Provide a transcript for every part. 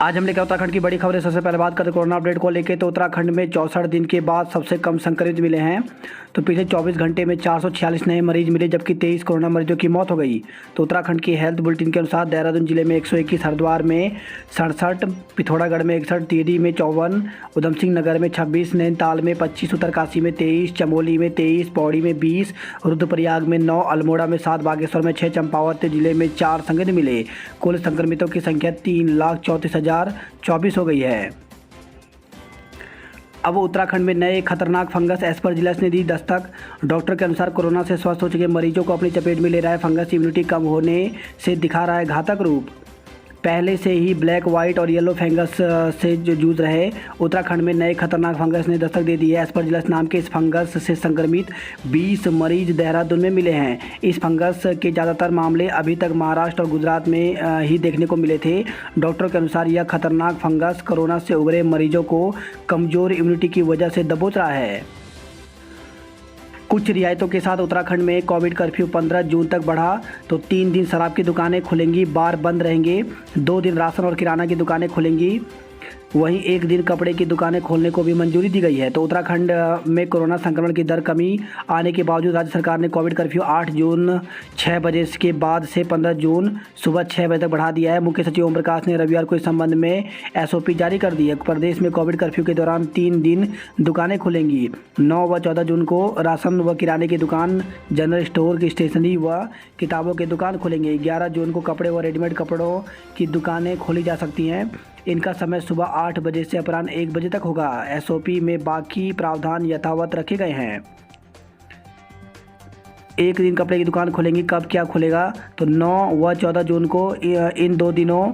आज हम लेकर उत्तराखंड की बड़ी खबरें। सबसे पहले बात करते हैं कोरोना अपडेट को लेकर। तो उत्तराखंड में 64 दिन के बाद सबसे कम संक्रमित मिले हैं। तो पिछले 24 घंटे में 446 नए मरीज मिले, जबकि 23 कोरोना मरीजों की मौत हो गई। तो उत्तराखंड की हेल्थ बुलेटिन के अनुसार देहरादून जिले में 121, हरिद्वार में 67, पिथौरागढ़ में 61, टिहरी में 54, उधम सिंह नगर में 26, नैनीताल में 25, उत्तरकाशी में 23, चमोली में 23, पौड़ी में 20, रुद्रप्रयाग में 9, अल्मोड़ा में 7, बागेश्वर में 6, चंपावत जिले में 4 संक्रमित मिले। कुल संक्रमितों की संख्या 3,34,024 हो गई है। अब उत्तराखंड में नए खतरनाक फंगस एस्परजिलस ने दी दस्तक। डॉक्टर के अनुसार कोरोना से स्वस्थ हो चुके मरीजों को अपनी चपेट में ले रहा है फंगस। इम्यूनिटी कम होने से दिखा रहा है घातक रूप। पहले से ही ब्लैक, वाइट और येलो फंगस से जो जूझ रहे उत्तराखंड में नए खतरनाक फंगस ने दस्तक दे दी है। एस्परजिलस नाम के इस फंगस से संक्रमित 20 मरीज देहरादून में मिले हैं। इस फंगस के ज़्यादातर मामले अभी तक महाराष्ट्र और गुजरात में ही देखने को मिले थे। डॉक्टर के अनुसार यह खतरनाक फंगस कोरोना से उभरे मरीजों को कमज़ोर इम्यूनिटी की वजह से दबोच रहा है। कुछ रियायतों के साथ उत्तराखंड में कोविड कर्फ्यू 15 जून तक बढ़ा। तो 3 दिन शराब की दुकानें खुलेंगी, बार बंद रहेंगे। 2 दिन राशन और किराना की दुकानें खुलेंगी। वहीं 1 दिन कपड़े की दुकानें खोलने को भी मंजूरी दी गई है। तो उत्तराखंड में कोरोना संक्रमण की दर कमी आने के बावजूद राज्य सरकार ने कोविड कर्फ्यू 8 जून 6 बजे के बाद से 15 जून सुबह 6 बजे तक बढ़ा दिया है। मुख्य सचिव ओम प्रकाश ने रविवार को इस संबंध में एसओपी जारी कर दी है। प्रदेश में कोविड कर्फ्यू के दौरान 3 दिन दुकानें खुलेंगी। 9 व 14 जून को राशन व किराने की दुकान, जनरल स्टोर की, स्टेशनरी व किताबों की दुकान खुलेंगे। 11 जून को कपड़े व रेडीमेड कपड़ों की दुकानें खोली जा सकती हैं। इनका समय सुबह 8 बजे से अपराह्न 1 बजे तक होगा। एसओपी में बाकी प्रावधान यथावत रखे गए हैं। 1 दिन कपड़े की दुकान खुलेंगी। कब क्या खुलेगा? तो 9 व 14 जून को इन 2 दिनों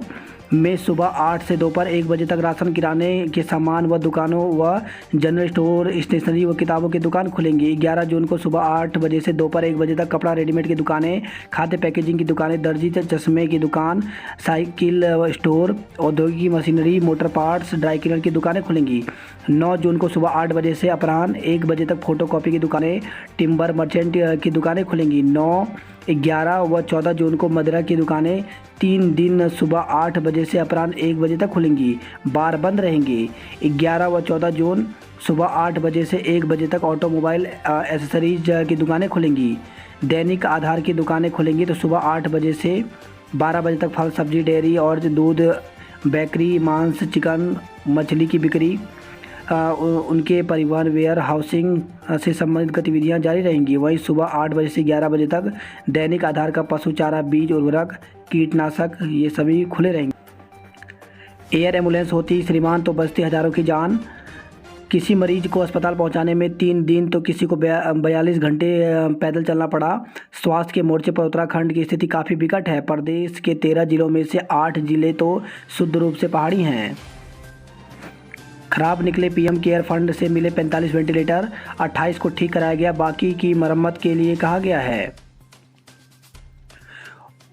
में सुबह 8 से दोपहर 1 बजे तक राशन, किराने के सामान व दुकानों व जनरल स्टोर, स्टेशनरी व किताबों की दुकान खुलेंगी। 11 जून को सुबह 8 बजे से दोपहर 1 बजे तक कपड़ा, रेडीमेड की दुकानें, खाद्य पैकेजिंग की दुकानें, दर्जी, चश्मे की दुकान, साइकिल स्टोर, औद्योगिक machinery, motor parts, dry cleaner की दुकानें खुलेंगी। 9 जून को सुबह 8 बजे से अपराह्न 1 बजे तक फोटोकॉपी की दुकानें, टिम्बर मर्चेंट की दुकानें खुलेंगी। 9, 11 व 14 जून को मदिरा की दुकानें 3 दिन सुबह 8 बजे से अपराह्न 1 बजे तक खुलेंगी, बार बंद रहेंगे। 11 व 14 जून सुबह 8 बजे से 1 बजे तक ऑटोमोबाइल एसेसरीज की दुकानें खुलेंगी। दैनिक आधार की दुकानें खुलेंगी। तो सुबह 8 बजे से 12 बजे तक फल, सब्जी, डेयरी और दूध, बेकरी, मांस, चिकन, मछली की बिक्री, उनके परिवहन, वेयर हाउसिंग से संबंधित गतिविधियां जारी रहेंगी। वहीं सुबह 8 बजे से 11 बजे तक दैनिक आधार का पशु चारा, बीज, उर्वरक, कीटनाशक ये सभी खुले रहेंगे। एयर एम्बुलेंस होती श्रीमान तो बचती हज़ारों की जान। किसी मरीज को अस्पताल पहुंचाने में 3 दिन तो किसी को 42 घंटे पैदल चलना पड़ा। स्वास्थ्य के मोर्चे पर उत्तराखंड की स्थिति काफ़ी विकट है। प्रदेश के 13 जिलों में से 8 जिले तो शुद्ध रूप से पहाड़ी हैं। खराब निकले पीएम केयर फंड से मिले 45 वेंटिलेटर, 28 को ठीक कराया गया, बाकी की मरम्मत के लिए कहा गया है।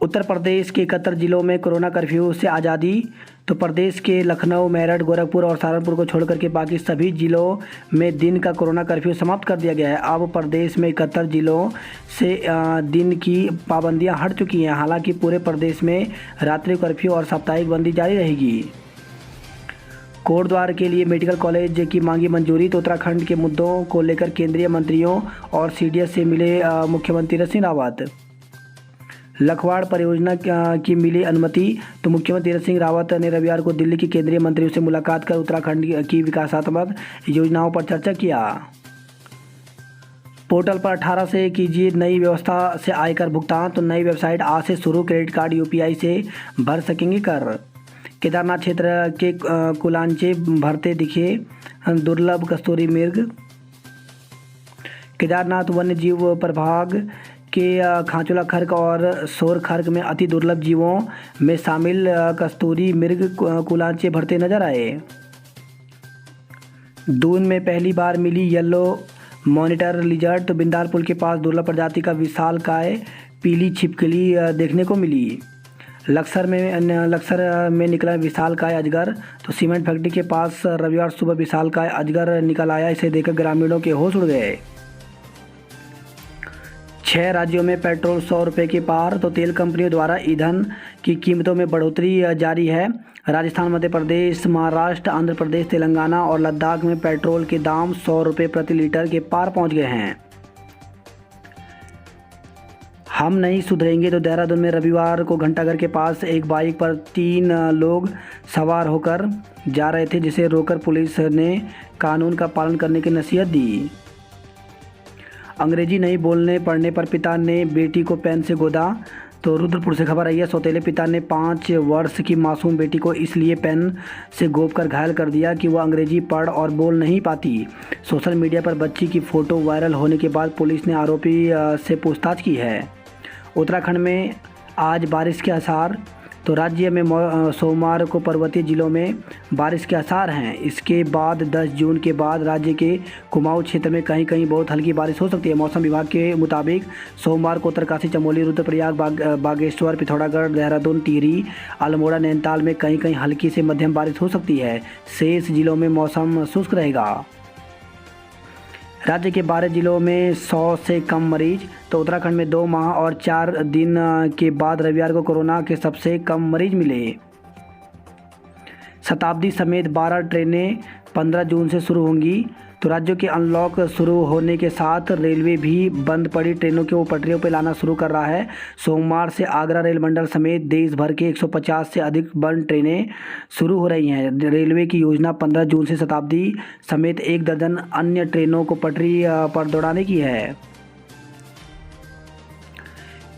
उत्तर प्रदेश के 71 जिलों में कोरोना कर्फ्यू से आज़ादी। तो प्रदेश के लखनऊ, मेरठ, गोरखपुर और सहारनपुर को छोड़कर के बाकी सभी जिलों में दिन का कोरोना कर्फ्यू समाप्त कर दिया गया है। अब प्रदेश में 71 जिलों से दिन की पाबंदियां हट चुकी हैं। हालांकि पूरे प्रदेश में रात्रि कर्फ्यू और साप्ताहिक बंदी जारी रहेगी। कोटद्वार के लिए मेडिकल कॉलेज की मांगी मंजूरी। तो उत्तराखंड के मुद्दों को लेकर केंद्रीय मंत्रियों और सीडीएस से मिले मुख्यमंत्री तीरथ सिंह रावत। लखवाड़ परियोजना की मिली अनुमति। तो मुख्यमंत्री तीरथ सिंह रावत ने रविवार को दिल्ली के केंद्रीय मंत्रियों से मुलाकात कर उत्तराखंड की विकासात्मक योजनाओं पर चर्चा किया। पोर्टल पर 18 से कीजिए नई व्यवस्था से आयकर भुगतान। तो नई वेबसाइट आज से शुरू। क्रेडिट कार्ड, यूपीआई से भर सकेंगे कर। केदारनाथ क्षेत्र के कुलांचे भरते दिखे दुर्लभ कस्तूरी मृग। केदारनाथ वन्य जीव प्रभाग के खांचुला खर्क और सोर खर्क में अति दुर्लभ जीवों में शामिल कस्तूरी मृग कुलांचे भरते नजर आए। दून में पहली बार मिली येलो मॉनिटर लिजर्ड। तो बिंदाल पुल के पास दुर्लभ प्रजाति का विशालकाय पीली छिपकली देखने को मिली। लक्सर में निकला विशालकाय अजगर। तो सीमेंट फैक्ट्री के पास रविवार सुबह विशालकाय अजगर निकल आया। इसे देखकर ग्रामीणों के होश उड़ गए। छह राज्यों में पेट्रोल 100 रुपये के पार। तो तेल कंपनियों द्वारा ईंधन की कीमतों में बढ़ोतरी जारी है। राजस्थान, मध्य प्रदेश, महाराष्ट्र, आंध्र प्रदेश, तेलंगाना और लद्दाख में पेट्रोल के दाम 100 रुपये प्रति लीटर के पार पहुंच गए हैं। हम नहीं सुधरेंगे। तो देहरादून में रविवार को घंटाघर के पास एक बाइक पर 3 लोग सवार होकर जा रहे थे, जिसे रोककर पुलिस ने कानून का पालन करने की नसीहत दी। अंग्रेजी नहीं बोलने पढ़ने पर पिता ने बेटी को पेन से गोदा। तो रुद्रपुर से खबर आई है। सौतेले पिता ने 5 वर्ष की मासूम बेटी को इसलिए पेन से गोदकर घायल कर दिया कि वह अंग्रेजी पढ़ और बोल नहीं पाती। सोशल मीडिया पर बच्ची की फ़ोटो वायरल होने के बाद पुलिस ने आरोपी से पूछताछ की है। उत्तराखंड में आज बारिश के आसार। तो राज्य में सोमवार को पर्वतीय जिलों में बारिश के आसार हैं। इसके बाद 10 जून के बाद राज्य के कुमाऊं क्षेत्र में कहीं कहीं बहुत हल्की बारिश हो सकती है। मौसम विभाग के मुताबिक सोमवार को उत्तरकाशी, चमोली, रुद्रप्रयाग, बागेश्वर, पिथौरागढ़, देहरादून, टिहरी, अल्मोड़ा, नैनीताल में कहीं कहीं हल्की से मध्यम बारिश हो सकती है। शेष जिलों में मौसम शुष्क रहेगा। राज्य के 12 जिलों में 100 से कम मरीज। तो उत्तराखंड में 2 माह और 4 दिन के बाद रविवार को कोरोना के सबसे कम मरीज मिले। शताब्दी समेत 12 ट्रेनें 15 जून से शुरू होंगी। तो राज्यों के अनलॉक शुरू होने के साथ रेलवे भी बंद पड़ी ट्रेनों को पटरियों पर लाना शुरू कर रहा है। सोमवार से आगरा रेल मंडल समेत देश भर के 150 से अधिक बंद ट्रेनें शुरू हो रही हैं। रेलवे की योजना 15 जून से शताब्दी समेत 1 दर्जन अन्य ट्रेनों को पटरी पर दौड़ाने की है।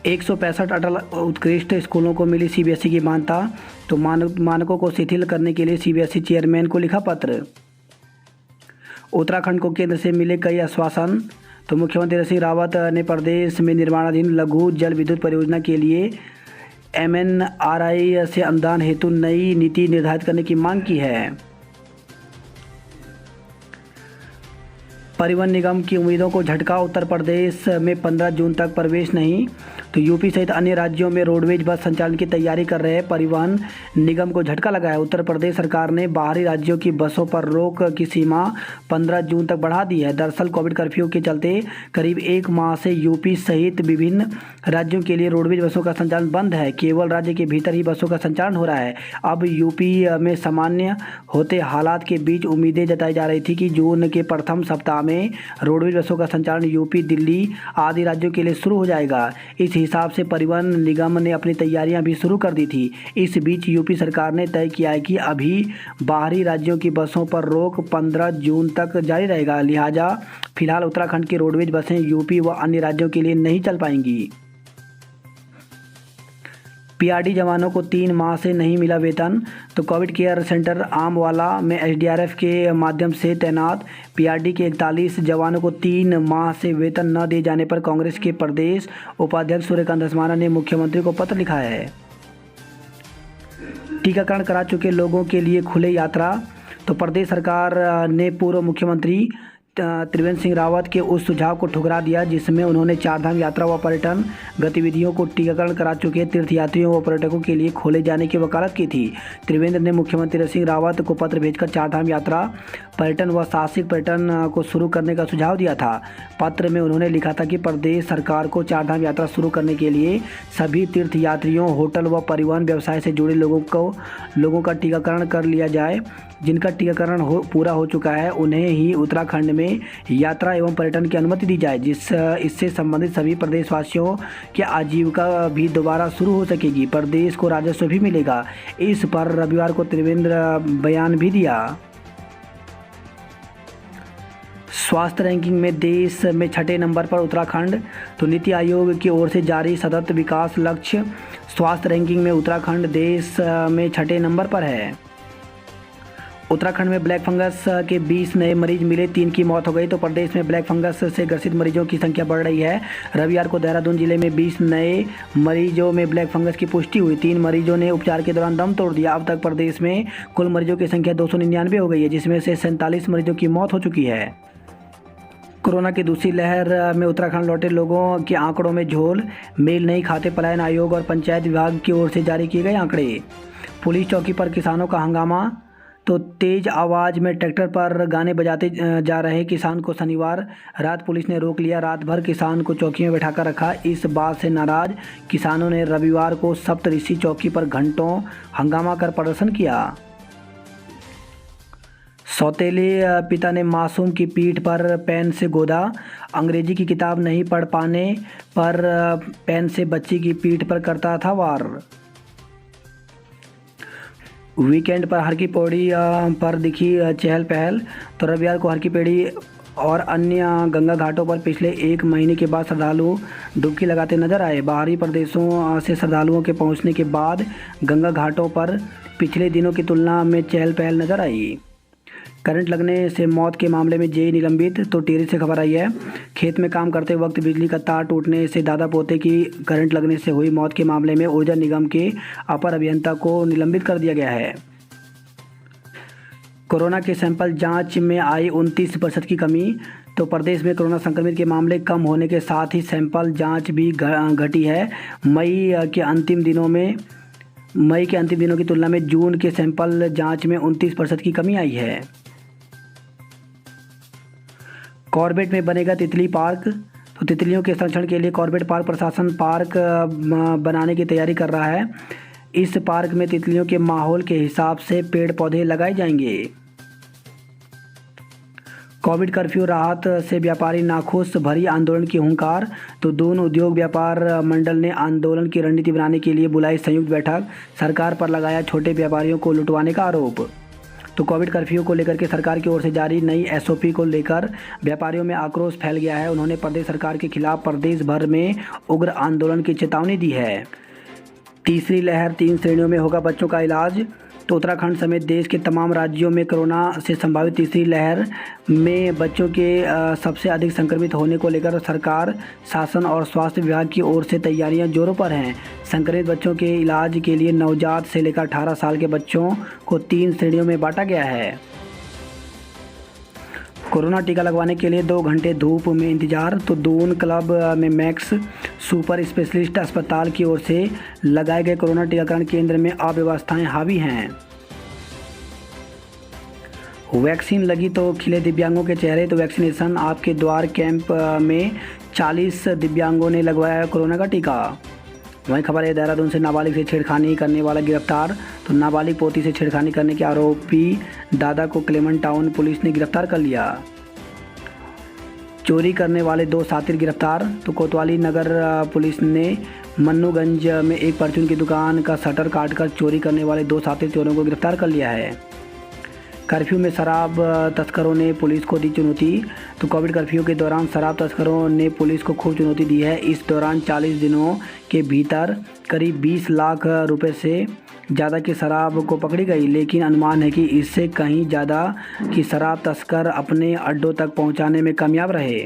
165 अटल उत्कृष्ट स्कूलों को मिली सीबीएसई की मान्यता। तो मानकों को शिथिल करने के लिए सीबीएसई चेयरमैन को लिखा पत्र। उत्तराखंड को केंद्र से मिले कई आश्वासन। तो मुख्यमंत्री त्रिवेंद्र सिंह रावत ने प्रदेश में निर्माणाधीन लघु जल विद्युत परियोजना के लिए एमएनआरई से अनुदान हेतु नई नीति निर्धारित करने की मांग की है। परिवहन निगम की उम्मीदों को झटका। उत्तर प्रदेश में 15 जून तक प्रवेश नहीं। तो यूपी सहित अन्य राज्यों में रोडवेज बस संचालन की तैयारी कर रहे परिवहन निगम को झटका लगा है। उत्तर प्रदेश सरकार ने बाहरी राज्यों की बसों पर रोक की सीमा 15 जून तक बढ़ा दी है। दरअसल कोविड कर्फ्यू के चलते करीब 1 माह से यूपी सहित विभिन्न राज्यों के लिए रोडवेज बसों का संचालन बंद है। केवल राज्य के भीतर ही बसों का संचालन हो रहा है। अब यूपी में सामान्य होते हालात के बीच उम्मीदें जताई जा रही थी कि जून के प्रथम सप्ताह में रोडवेज बसों का संचालन यूपी, दिल्ली आदि राज्यों के लिए शुरू हो जाएगा। इस हिसाब से परिवहन निगम ने अपनी तैयारियां भी शुरू कर दी थी। इस बीच यूपी सरकार ने तय किया है कि अभी बाहरी राज्यों की बसों पर रोक 15 जून तक जारी रहेगा। लिहाजा फिलहाल उत्तराखंड की रोडवेज बसें यूपी व अन्य राज्यों के लिए नहीं चल पाएंगी। पीआरडी जवानों को 3 माह से नहीं मिला वेतन। तो कोविड केयर सेंटर आमवाला में एसडीआरएफ के माध्यम से तैनात पीआरडी के 41 जवानों को 3 माह से वेतन न दिए जाने पर कांग्रेस के प्रदेश उपाध्यक्ष सूर्यकांत धस्माना ने मुख्यमंत्री को पत्र लिखा है। टीकाकरण करा चुके लोगों के लिए खुले यात्रा। तो प्रदेश सरकार ने पूर्व मुख्यमंत्री त्रिवेंद्र सिंह रावत के उस सुझाव को ठुकरा दिया जिसमें उन्होंने चारधाम यात्रा व पर्यटन गतिविधियों को टीकाकरण करा चुके तीर्थयात्रियों व पर्यटकों के लिए खोले जाने की वकालत की थी। त्रिवेंद्र ने मुख्यमंत्री सिंह रावत को पत्र भेजकर चारधाम यात्रा, पर्यटन व साहसिक पर्यटन को शुरू करने का सुझाव दिया था। पत्र में उन्होंने लिखा था कि प्रदेश सरकार को चारधाम यात्रा शुरू करने के लिए सभी तीर्थयात्रियों, होटल व परिवहन व्यवसाय से जुड़े लोगों का टीकाकरण कर लिया जाए। जिनका टीकाकरण पूरा हो चुका है उन्हें ही उत्तराखंड में यात्रा एवं पर्यटन की अनुमति दी जाए, इससे संबंधित सभी प्रदेशवासियों की आजीविका भी दोबारा शुरू हो सकेगी। प्रदेश को राजस्व भी मिलेगा। इस पर रविवार को त्रिवेंद्र बयान भी दिया। स्वास्थ्य रैंकिंग में देश में 6ठे नंबर पर उत्तराखंड। तो नीति आयोग की ओर से जारी सतत विकास लक्ष्य स्वास्थ्य रैंकिंग में उत्तराखंड देश में 6ठे नंबर पर है। उत्तराखंड में ब्लैक फंगस के 20 नए मरीज मिले, 3 की मौत हो गई। तो प्रदेश में ब्लैक फंगस से ग्रसित मरीजों की संख्या बढ़ रही है। रविवार को देहरादून जिले में 20 नए मरीजों में ब्लैक फंगस की पुष्टि हुई। 3 मरीजों ने उपचार के दौरान दम तोड़ दिया। अब तक प्रदेश में कुल मरीजों की संख्या 299 हो गई है, जिसमें से 47 मरीजों की मौत हो चुकी है। कोरोना की दूसरी लहर में उत्तराखंड लौटे लोगों के आंकड़ों में झोल, मेल नहीं खाते। पलायन आयोग और पंचायत विभाग की ओर से जारी किए गए आंकड़े। पुलिस चौकी पर किसानों का हंगामा। तो तेज आवाज़ में ट्रैक्टर पर गाने बजाते जा रहे किसान को शनिवार रात पुलिस ने रोक लिया। रात भर किसान को चौकी में बैठाकर रखा। इस बात से नाराज किसानों ने रविवार को सप्तऋषि चौकी पर घंटों हंगामा कर प्रदर्शन किया। सौतेले पिता ने मासूम की पीठ पर पेन से गोदा। अंग्रेजी की किताब नहीं पढ़ पाने पर पेन से बच्ची की पीठ पर करता था वार। वीकेंड पर हर की पौड़ी पर दिखी चहल पहल। तो रविवार को हर की पौड़ी और अन्य गंगा घाटों पर पिछले एक महीने के बाद श्रद्धालु डुबकी लगाते नजर आए। बाहरी प्रदेशों से श्रद्धालुओं के पहुंचने के बाद गंगा घाटों पर पिछले दिनों की तुलना में चहल पहल नजर आई। करंट लगने से मौत के मामले में जेई निलंबित। तो टिहरी से खबर आई है, खेत में काम करते वक्त बिजली का तार टूटने से दादा पोते की करंट लगने से हुई मौत के मामले में ऊर्जा निगम के अपर अभियंता को निलंबित कर दिया गया है। कोरोना के सैंपल जांच में आई 29% की कमी। तो प्रदेश में कोरोना संक्रमित के मामले कम होने के साथ ही सैंपल जांच भी घटी है। मई के अंतिम दिनों की तुलना में जून के सैंपल जांच में 29% की कमी आई है। कॉर्बेट में बनेगा तितली पार्क। तो तितलियों के संरक्षण के लिए कॉर्बेट पार्क प्रशासन पार्क बनाने की तैयारी कर रहा है। इस पार्क में तितलियों के माहौल के हिसाब से पेड़ पौधे लगाए जाएंगे। कोविड कर्फ्यू राहत से व्यापारी नाखुश, भरी आंदोलन की हुंकार। तो दून उद्योग व्यापार मंडल ने आंदोलन की रणनीति बनाने के लिए बुलाई संयुक्त बैठक। सरकार पर लगाया छोटे व्यापारियों को लुटवाने का आरोप। तो कोविड कर्फ्यू को लेकर के सरकार की ओर से जारी नई एसओपी को लेकर व्यापारियों में आक्रोश फैल गया है। उन्होंने प्रदेश सरकार के खिलाफ प्रदेश भर में उग्र आंदोलन की चेतावनी दी है। तीसरी लहर 3 श्रेणियों में होगा बच्चों का इलाज। तो उत्तराखंड समेत देश के तमाम राज्यों में कोरोना से संभावित तीसरी लहर में बच्चों के सबसे अधिक संक्रमित होने को लेकर सरकार, शासन और स्वास्थ्य विभाग की ओर से तैयारियां जोरों पर हैं। संक्रमित बच्चों के इलाज के लिए नवजात से लेकर 18 साल के बच्चों को 3 श्रेणियों में बांटा गया है। कोरोना टीका लगवाने के लिए 2 घंटे धूप में इंतजार। तो दून क्लब में मैक्स सुपर स्पेशलिस्ट अस्पताल की ओर से लगाए गए कोरोना टीकाकरण केंद्र में अव्यवस्थाएं हावी हैं। वैक्सीन लगी तो खिले दिव्यांगों के चेहरे। तो वैक्सीनेशन आपके द्वार कैंप में 40 दिव्यांगों ने लगवाया कोरोना का टीका। वहीं खबर है, देहरादून से नाबालिग से छेड़खानी करने वाला गिरफ्तार। तो नाबालिग पोती से छेड़खानी करने के आरोपी दादा को क्लेमेंट टाउन पुलिस ने गिरफ्तार कर लिया। चोरी करने वाले 2 सातिर गिरफ्तार। तो कोतवाली नगर पुलिस ने मन्नूगंज में एक परचून की दुकान का शटर काटकर चोरी करने वाले 2 सातिर चोरों को गिरफ्तार कर लिया है। कर्फ्यू में शराब तस्करों ने पुलिस को दी चुनौती। तो कोविड कर्फ्यू के दौरान शराब तस्करों ने पुलिस को खूब चुनौती दी है। इस दौरान 40 दिनों के भीतर करीब 20 लाख रुपए से ज़्यादा की शराब को पकड़ी गई, लेकिन अनुमान है कि इससे कहीं ज़्यादा की शराब तस्कर अपने अड्डों तक पहुंचाने में कामयाब रहे।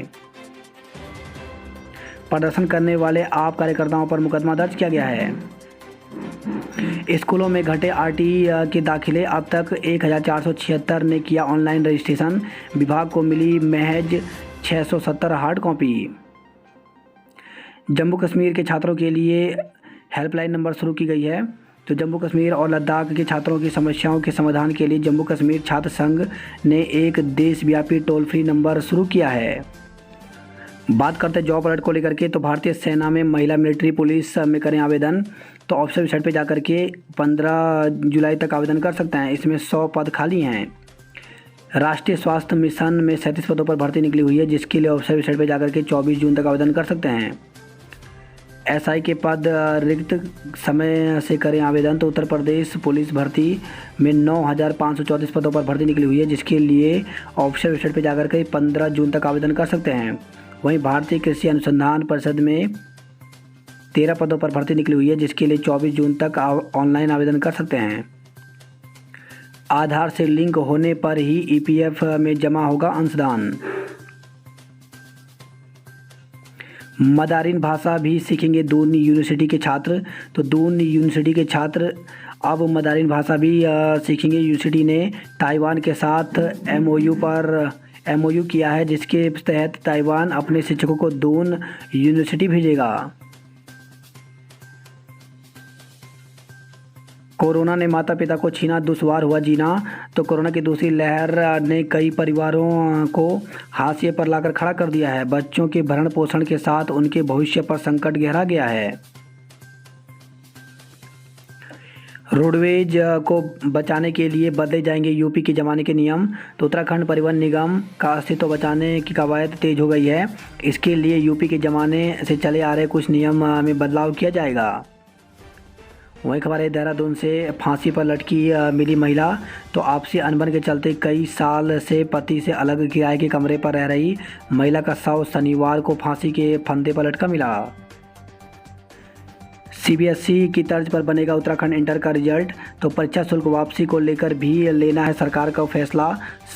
प्रदर्शन करने वाले आप कार्यकर्ताओं पर मुकदमा दर्ज किया गया है। स्कूलों में घटे आरटी के दाखिले। अब तक 1476 ने किया ऑनलाइन रजिस्ट्रेशन। विभाग को मिली महज 670 हार्ड कॉपी। जम्मू कश्मीर के छात्रों के लिए हेल्पलाइन नंबर शुरू की गई है। तो जम्मू कश्मीर और लद्दाख के छात्रों की समस्याओं के समाधान के लिए जम्मू कश्मीर छात्र संघ ने एक देशव्यापी टोल फ्री नंबर शुरू किया है। बात करते हैं जॉब अलर्ट को लेकर के। तो भारतीय सेना में महिला मिलिट्री पुलिस में करें आवेदन। तो ऑफिशियल वेबसाइट पे जाकर के 15 जुलाई तक आवेदन कर सकते हैं। इसमें 100 पद खाली हैं। राष्ट्रीय स्वास्थ्य मिशन में 37 पदों पर भर्ती निकली हुई है, जिसके लिए ऑफिशियल वेबसाइट पे जाकर के 24 जून तक आवेदन कर सकते हैं। एसआई के पद रिक्त समय से करें आवेदन। तो उत्तर प्रदेश पुलिस भर्ती में 9,534 पदों पर भर्ती निकली हुई है, जिसके लिए ऑफिशियल वेबसाइट पे जाकर के 15 जून तक आवेदन कर सकते हैं। वहीं भारतीय कृषि अनुसंधान परिषद में 13 पदों पर भर्ती निकली हुई है, जिसके लिए 24 जून तक ऑनलाइन आवेदन कर सकते हैं। आधार से लिंक होने पर ही ईपीएफ में जमा होगा अंशदान। मदारिन भाषा भी सीखेंगे दून यूनिवर्सिटी के छात्र। तो दून यूनिवर्सिटी के छात्र अब मदारिन भाषा भी सीखेंगे। यूनिवर्सिटी ने ताइवान के साथ एमओयू किया है, जिसके तहत ताइवान अपने शिक्षकों को दून यूनिवर्सिटी भेजेगा। कोरोना ने माता पिता को छीना, दुश्वार हुआ जीना। तो कोरोना की दूसरी लहर ने कई परिवारों को हाशिए पर लाकर खड़ा कर दिया है। बच्चों के भरण पोषण के साथ उनके भविष्य पर संकट गहरा गया है। रोडवेज को बचाने के लिए बदले जाएंगे यूपी के ज़माने के नियम। तो उत्तराखंड परिवहन निगम का अस्तित्व बचाने की कवायद तेज हो गई है। इसके लिए यूपी के ज़माने से चले आ रहे कुछ नियम में बदलाव किया जाएगा। वही खबर है देहरादून से, फांसी पर लटकी मिली महिला। तो आपसी अनबन के चलते कई साल से पति से अलग किराए के कमरे पर रह रही महिला का शव शनिवार को फांसी के फंदे पर लटका मिला। सीबीएसई की तर्ज पर बनेगा उत्तराखंड इंटर का रिजल्ट। तो परीक्षा शुल्क वापसी को लेकर भी लेना है सरकार का फैसला।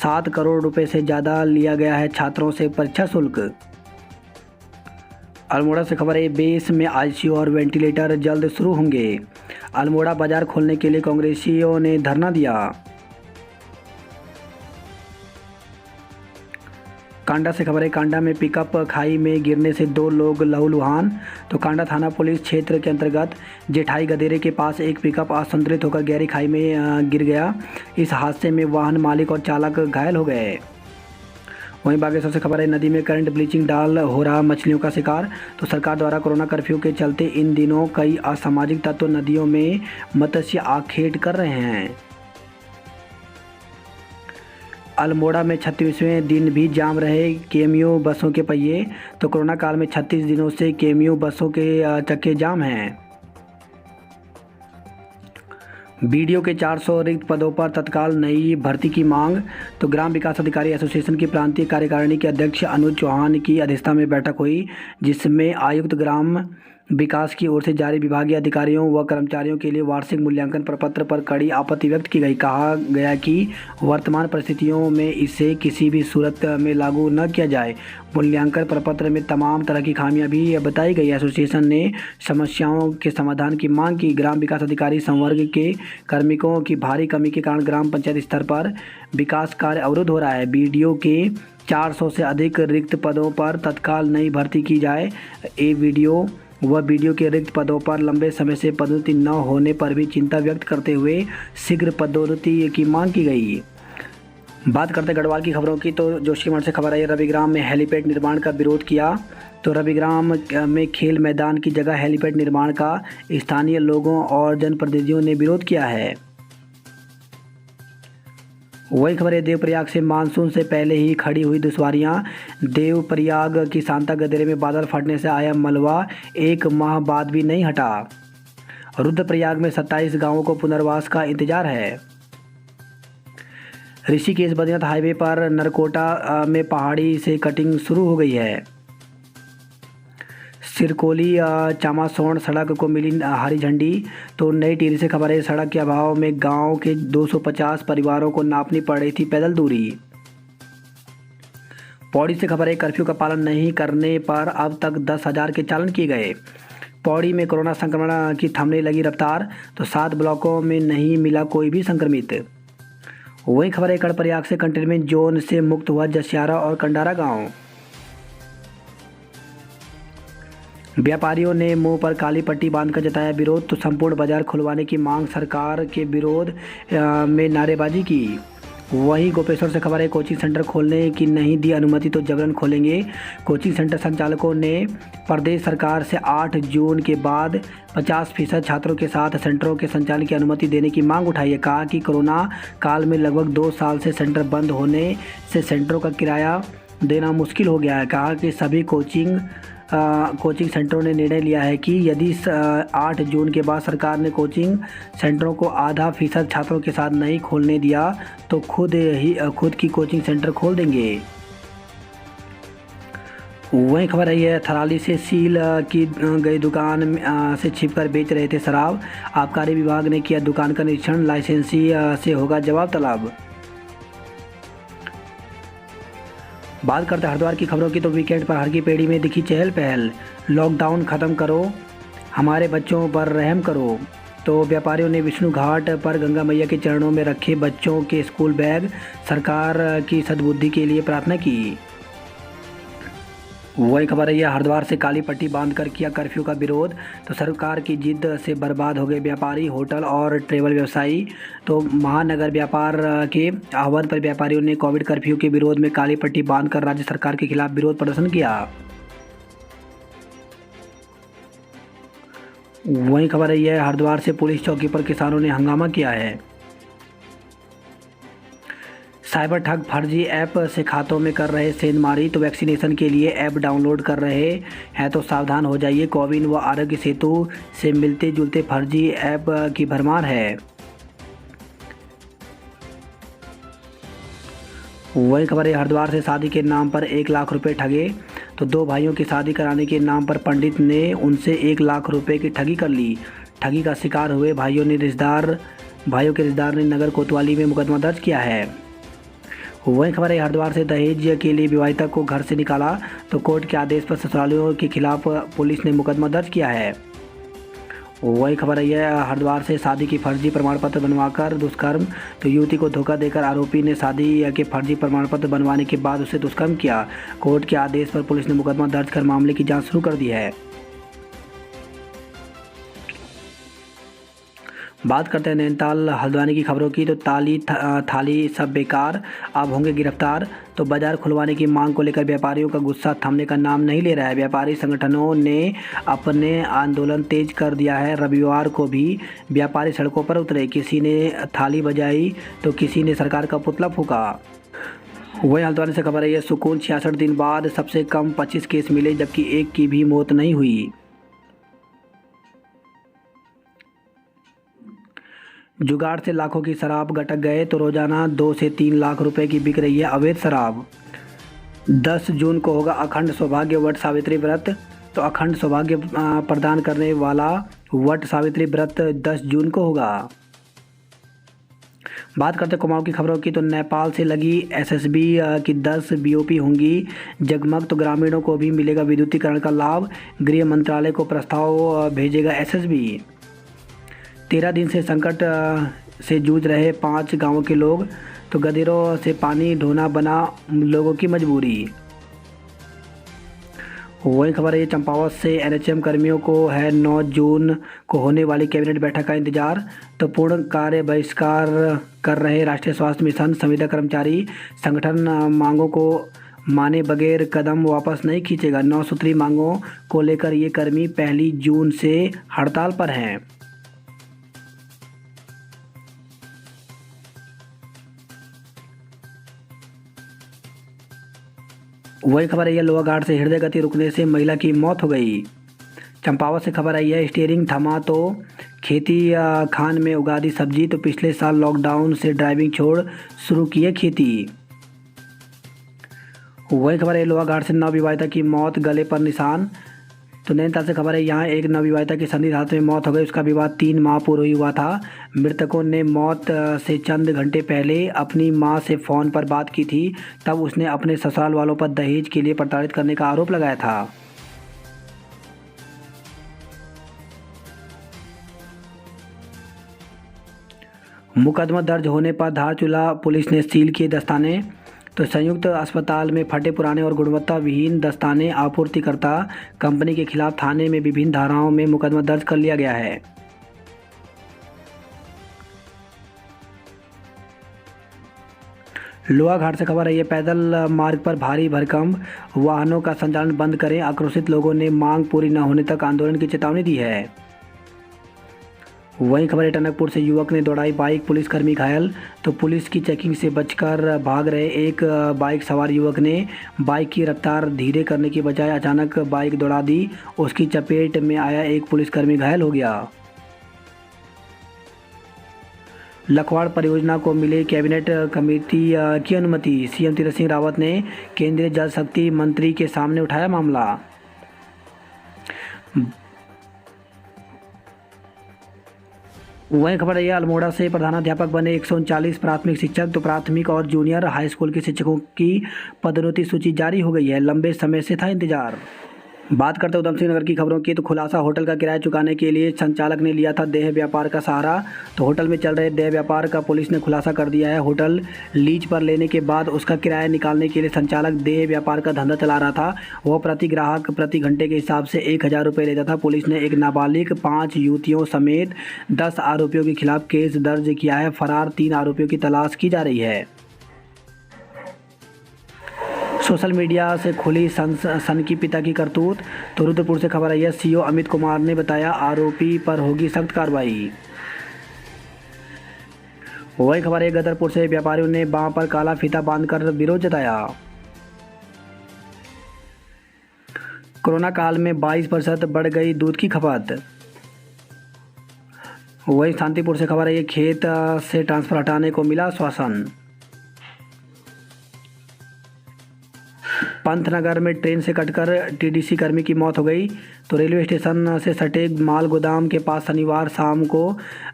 7 करोड़ रुपए से ज़्यादा लिया गया है छात्रों से परीक्षा शुल्क। अल्मोड़ा से खबर है, बेस में आईसीयू और वेंटिलेटर जल्द शुरू होंगे। अल्मोड़ा बाजार खोलने के लिए कांग्रेसियों ने धरना दिया। कांडा से खबर है, कांडा में पिकअप खाई में गिरने से 2 लोग लहूलुहान। तो कांडा थाना पुलिस क्षेत्र के अंतर्गत जेठाई गदेरे के पास एक पिकअप असंतुलित होकर गहरी खाई में गिर गया। इस हादसे में वाहन मालिक और चालक घायल हो गए। वहीं बागेश्वर से खबर है, नदी में करंट ब्लीचिंग डाल हो रहा मछलियों का शिकार। तो सरकार द्वारा कोरोना कर्फ्यू के चलते इन दिनों कई असामाजिक तत्व नदियों में मत्स्य आखेट कर रहे हैं। अल्मोड़ा में 36वें दिन भी जाम रहे केएमयू बसों के पहिए। तो कोरोना काल में 36 दिनों से केएमयू बसों के चक्के जाम हैं। बीडीओ के 400 रिक्त पदों पर तत्काल नई भर्ती की मांग। तो ग्राम विकास अधिकारी एसोसिएशन की प्रांतीय कार्यकारिणी के अध्यक्ष अनुज चौहान की अध्यक्षता में बैठक हुई, जिसमें आयुक्त ग्राम विकास की ओर से जारी विभागीय अधिकारियों व कर्मचारियों के लिए वार्षिक मूल्यांकन प्रपत्र पर कड़ी आपत्ति व्यक्त की गई। कहा गया कि वर्तमान परिस्थितियों में इसे किसी भी सूरत में लागू न किया जाए। मूल्यांकन प्रपत्र में तमाम तरह की खामियां भी बताई गई। एसोसिएशन ने समस्याओं के समाधान की मांग की। ग्राम विकास अधिकारी संवर्ग के कार्मिकों की भारी कमी के कारण ग्राम पंचायत स्तर पर विकास कार्य अवरुद्ध हो रहा है। बीडीओ के 400 से अधिक रिक्त पदों पर तत्काल नई भर्ती की जाए। बीडीओ व बीडीओ के रिक्त पदों पर लंबे समय से पदोन्नति न होने पर भी चिंता व्यक्त करते हुए शीघ्र पदोन्नति की मांग की गई। बात करते गढ़वाल की खबरों की। तो जोशीमठ से खबर आई, रविग्राम में हेलीपैड निर्माण का विरोध किया। तो रविग्राम में खेल मैदान की जगह हेलीपैड निर्माण का स्थानीय लोगों और जनप्रतिनिधियों ने विरोध किया है। वही खबर है, देवप्रयाग से मानसून से पहले ही खड़ी हुई दुश्वारियां। देवप्रयाग की सांता गदेरे में बादल फटने से आया मलबा 1 माह बाद भी नहीं हटा। रुद्रप्रयाग में 27 गांवों को पुनर्वास का इंतजार है। ऋषिकेश बद्रीनाथ हाईवे पर नरकोटा में पहाड़ी से कटिंग शुरू हो गई है। सिरकोली चामासोण सड़क को मिली हरी झंडी। तो नई टिहरी से खबर है, सड़क के अभाव में गांव के 250 परिवारों को नापनी पड़ रही थी पैदल दूरी। पौड़ी से खबर है, कर्फ्यू का पालन नहीं करने पर अब तक 10,000 के चालान किए गए। पौड़ी में कोरोना संक्रमण की थमने लगी रफ्तार। तो 7 ब्लॉकों में नहीं मिला कोई भी संक्रमित। वही खबर है, कर्णप्रयाग से कंटेनमेंट जोन से मुक्त हुआ जसियारा और कंडारा गाँव। व्यापारियों ने मुंह पर काली पट्टी बांधकर जताया विरोध। तो संपूर्ण बाजार खुलवाने की मांग, सरकार के विरोध में नारेबाजी की। वहीं गोपेश्वर से खबर है, कोचिंग सेंटर खोलने की नहीं दी अनुमति तो जबरन खोलेंगे। कोचिंग सेंटर संचालकों ने प्रदेश सरकार से 8 जून के बाद 50% छात्रों के साथ सेंटरों के संचालन की अनुमति देने की मांग उठाई है। कहा कि कोरोना काल में लगभग 2 साल से सेंटर बंद होने से सेंटरों का किराया देना मुश्किल हो गया है। कहा कि सभी कोचिंग सेंटरों ने निर्णय लिया है कि यदि 8 जून के बाद सरकार ने कोचिंग सेंटरों को आधा फीसद छात्रों के साथ नहीं खोलने दिया तो खुद की कोचिंग सेंटर खोल देंगे। वही खबर रही है, थराली से सील की गई दुकान से छिपकर बेच रहे थे शराब। आबकारी विभाग ने किया दुकान का निरीक्षण, लाइसेंसी से होगा जवाब तलब। बात करते हैं हरिद्वार की खबरों की। तो वीकेंड पर हर की पेड़ी में दिखी चहल पहल। लॉकडाउन ख़त्म करो, हमारे बच्चों पर रहम करो। तो व्यापारियों ने विष्णु घाट पर गंगा मैया के चरणों में रखे बच्चों के स्कूल बैग, सरकार की सद्बुद्धि के लिए प्रार्थना की। वही खबर है, यह हरिद्वार से काली पट्टी बांधकर किया कर्फ्यू का विरोध। तो सरकार की जिद से बर्बाद हो गए व्यापारी, होटल और ट्रेवल व्यवसायी। तो महानगर व्यापार के आह्वान पर व्यापारियों ने कोविड कर्फ्यू के विरोध में काली पट्टी बांधकर राज्य सरकार के खिलाफ विरोध प्रदर्शन किया। वही खबर है, यह हरिद्वार से पुलिस चौकी पर किसानों ने हंगामा किया है। साइबर ठग फर्जी ऐप से खातों में कर रहे सेंधमारी। तो वैक्सीनेशन के लिए ऐप डाउनलोड कर रहे हैं तो सावधान हो जाइए। कोविन व आरोग्य सेतु से मिलते जुलते फर्जी ऐप की भरमार है। वही खबर है, हरिद्वार से शादी के नाम पर 1 लाख रुपए ठगे। तो 2 भाइयों की शादी कराने के नाम पर पंडित ने उनसे 1 लाख रुपए की ठगी कर ली। ठगी का शिकार हुए भाइयों के रिश्तेदार ने नगर कोतवाली में मुकदमा दर्ज किया है। वही खबर है, हरिद्वार से दहेज के लिए विवाहिता को घर से निकाला। तो कोर्ट के आदेश पर ससुरालियों के खिलाफ पुलिस ने मुकदमा दर्ज किया है। वही खबर है, यह हरिद्वार से शादी की फर्जी प्रमाण पत्र बनवाकर दुष्कर्म। तो युवती को धोखा देकर आरोपी ने शादी के फर्जी प्रमाण पत्र बनवाने के बाद उसे दुष्कर्म किया। कोर्ट के आदेश पर पुलिस ने मुकदमा दर्ज कर मामले की जांच शुरू कर दी है। बात करते हैं नैनीताल हल्द्वानी की खबरों की। तो थाली सब बेकार, अब होंगे गिरफ्तार। तो बाजार खुलवाने की मांग को लेकर व्यापारियों का गुस्सा थमने का नाम नहीं ले रहा है। व्यापारी संगठनों ने अपने आंदोलन तेज कर दिया है। रविवार को भी व्यापारी सड़कों पर उतरे। किसी ने थाली बजाई तो किसी ने सरकार का पुतला फूंका। वही हल्द्वानी से खबर है, यह सुकून 66 दिन बाद सबसे कम 25 केस मिले, जबकि एक की भी मौत नहीं हुई। जुगाड़ से लाखों की शराब गटक गए। तो रोजाना 2 से 3 लाख रुपए की बिक रही है अवैध शराब। 10 जून को होगा अखंड सौभाग्य वट सावित्री व्रत। तो अखंड सौभाग्य प्रदान करने वाला वट सावित्री व्रत 10 जून को होगा। बात करते हैं कुमाऊं की खबरों की। तो नेपाल से लगी एसएसबी की 10 बीओपी होंगी जगमग। तो ग्रामीणों को भी मिलेगा विद्युतीकरण का लाभ। गृह मंत्रालय को प्रस्ताव भेजेगा एसएसबी। 13 दिन से संकट से जूझ रहे 5 गांवों के लोग। तो गधेरों से पानी ढोना बना लोगों की मजबूरी। वही खबर है, चंपावत से एनएचएम कर्मियों को है 9 जून को होने वाली कैबिनेट बैठक का इंतजार। तो पूर्ण कार्य बहिष्कार कर रहे राष्ट्रीय स्वास्थ्य मिशन संविदा कर्मचारी। संगठन मांगों को माने बगैर कदम वापस नहीं खींचेगा। 9 सूत्री मांगों को लेकर ये कर्मी 1 जून से हड़ताल पर हैं। वही खबर आई है, लोहाघाट से हृदय गति रुकने से महिला की मौत हो गई। चंपावत से खबर आई है, स्टीयरिंग थमा तो खेती खान में उगा दी सब्जी। तो पिछले साल लॉकडाउन से ड्राइविंग छोड़ शुरू किए खेती। वही खबर है, लोहाघाट से नवविवाहिता की मौत, गले पर निशान। तो नैनीताल से खबर है, यहाँ एक नवविवाहिता की संदिग्ध हादसे में मौत हो गई। उसका विवाह 3 माह पूर्व ही हुआ था। मृतकों ने मौत से चंद घंटे पहले अपनी मां से फ़ोन पर बात की थी। तब उसने अपने ससुराल वालों पर दहेज के लिए प्रताड़ित करने का आरोप लगाया था। मुकदमा दर्ज होने पर धारचूला पुलिस ने सील किए दस्ताने। तो संयुक्त अस्पताल में फटे पुराने और गुणवत्ता विहीन दस्ताने आपूर्तिकर्ता कंपनी के खिलाफ थाने में विभिन्न धाराओं में मुकदमा दर्ज कर लिया गया है। लोहाघाट से खबर है, ये पैदल मार्ग पर भारी भरकम वाहनों का संचालन बंद करें। आक्रोशित लोगों ने मांग पूरी न होने तक आंदोलन की चेतावनी दी है। वहीं खबर है, टनकपुर से युवक ने दौड़ाई बाइक, पुलिसकर्मी घायल। तो पुलिस की चेकिंग से बचकर भाग रहे एक बाइक सवार युवक ने बाइक की रफ्तार धीरे करने की बजाय अचानक बाइक दौड़ा दी। उसकी चपेट में आया एक पुलिसकर्मी घायल हो गया। लखवाड़ परियोजना को मिले कैबिनेट कमेटी की अनुमति। सीएम तीरथ सिंह रावत ने केंद्रीय जल शक्ति मंत्री के सामने उठाया मामला। वहीं खबर है, अल्मोड़ा से प्रधानाध्यापक बने 139 प्राथमिक शिक्षक। तो प्राथमिक और जूनियर हाई स्कूल के शिक्षकों की पदोन्नति सूची जारी हो गई है। लंबे समय से था इंतजार। बात करते हैं उधम सिंह नगर की खबरों की, तो खुलासा होटल का किराया चुकाने के लिए संचालक ने लिया था देह व्यापार का सहारा। तो होटल में चल रहे देह व्यापार का पुलिस ने खुलासा कर दिया है। होटल लीज पर लेने के बाद उसका किराया निकालने के लिए संचालक देह व्यापार का धंधा चला रहा था। वह प्रति ग्राहक प्रति घंटे के हिसाब से 1000 रुपये लेता था। पुलिस ने एक नाबालिग 5 युवतियों समेत 10 आरोपियों के खिलाफ केस दर्ज किया है। फरार 3 आरोपियों की तलाश की जा रही है। सोशल मीडिया से खुली सन की पिता की करतूत। तो रुद्रपुर से खबर आई है, सीओ अमित कुमार ने बताया आरोपी पर होगी सख्त कार्रवाई। वही खबर है, गदरपुर से व्यापारियों ने बांह पर काला फीता बांधकर विरोध जताया। कोरोना काल में 22% बढ़ गई दूध की खपत। वही शांतिपुर से खबर है, खेत से ट्रांसफर हटाने को मिला आश्वासन। पंतनगर में ट्रेन से कटकर टीडीसी कर्मी की मौत हो गई। तो रेलवे स्टेशन से सटे माल गोदाम के पास शनिवार शाम को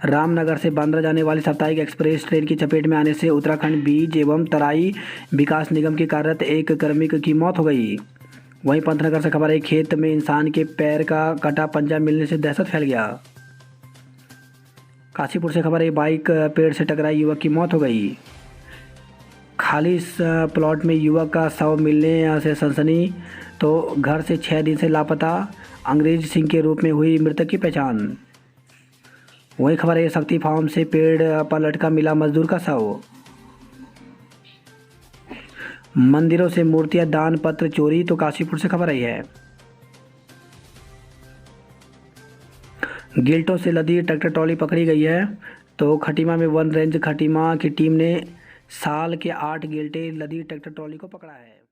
रामनगर से बांद्रा जाने वाली साप्ताहिक एक्सप्रेस ट्रेन की चपेट में आने से उत्तराखंड बीज एवं तराई विकास निगम के कार्यरत एक कर्मी की मौत हो गई। वहीं पंतनगर से खबर है, खेत में इंसान के पैर का कटा पंजा मिलने से दहशत फैल गया। काशीपुर से खबर है, बाइक पेड़ से टकराई युवक की मौत हो गई। खाली प्लॉट में युवक का शव मिलने से सनसनी। तो घर से 6 दिन से लापता अंग्रेज सिंह के रूप में हुई मृतक की पहचान। वही खबर है, शक्ति फार्म से पेड़ पर लटका मिला मजदूर का शव। मंदिरों से मूर्तियां दान पत्र चोरी। तो काशीपुर से खबर आई है, गिल्टों से लदी ट्रैक्टर ट्रॉली पकड़ी गई है। तो खटीमा में वन रेंज खटीमा की टीम ने साल के 8 गिल्टे लदी ट्रैक्टर ट्रॉली को पकड़ा है।